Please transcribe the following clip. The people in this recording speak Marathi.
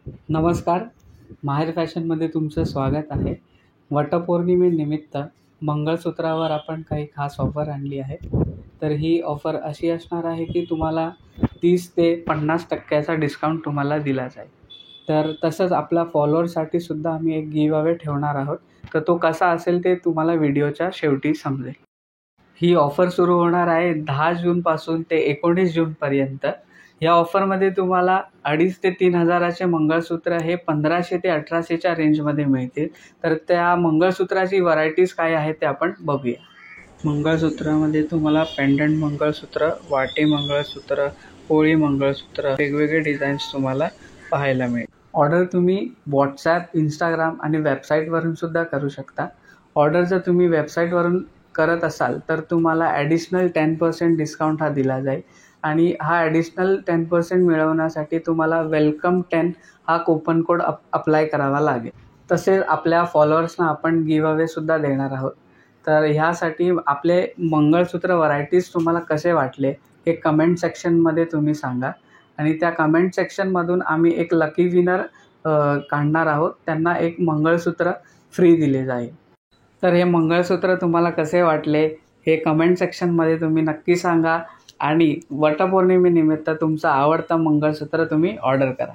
नमस्कार. माहेर फॅशनमध्ये तुमचं स्वागत आहे. वटपौर्णिमेनिमित्त मंगळसूत्रावर आपण काही खास ऑफर आणली आहे. तर ही ऑफर अशी असणार आहे की तुम्हाला 30 ते 50% डिस्काउंट तुम्हाला दिला जाईल. तर तसंच आपल्या फॉलोअरसाठी सुद्धा आम्ही एक गिव्ह अवे ठेवणार आहोत. तर तो कसा असेल ते तुम्हाला व्हिडिओच्या शेवटी समजेल. ही ऑफर सुरू होणार आहे 10 जूनपासून ते 19 जूनपर्यंत. या ऑफरमध्ये तुम्हाला 2,500 ते 3,000चे मंगळसूत्र हे 1,500 ते 1,800च्या रेंजमध्ये मिळतील. तर त्या मंगळसूत्राची व्हरायटीज काय आहेत ते आपण बघूया. मंगळसूत्रामध्ये तुम्हाला पेंडंट मंगळसूत्र, वाटी मंगळसूत्र, पोळी मंगळसूत्र, वेगवेगळे डिझाईन्स तुम्हाला पाहायला मिळेल. ऑर्डर तुम्ही WhatsApp, Instagram आणि वेबसाईटवरून सुद्धा करू शकता. ऑर्डर जर तुम्ही वेबसाईटवरून करत असाल तर तुम्हाला ॲडिशनल 10% डिस्काउंट हा दिला जाईल आणि हा ॲडिशनल 10% मिळवण्यासाठी तुम्हाला वेलकम 10 हा कूपन कोड अप्लाय करावा लागेल. तसेच आपल्या फॉलोअर्सना आपण गिव्ह अवेसुद्धा देणार आहोत. तर ह्यासाठी आपले मंगळसूत्र व्हरायटीज तुम्हाला कसे वाटले हे कमेंट सेक्शनमध्ये तुम्ही सांगा आणि त्या कमेंट सेक्शनमधून आम्ही एक लकी विनर काढणार आहोत. त्यांना एक मंगळसूत्र फ्री दिले जाईल. तर हे मंगळसूत्र तुम्हाला कसे वाटले हे कमेंट सेक्शनमध्ये तुम्ही नक्की सांगा आणि वटपौर्णिमेनिमित्त तुमचं आवडतं मंगळसूत्र तुम्ही ऑर्डर करा.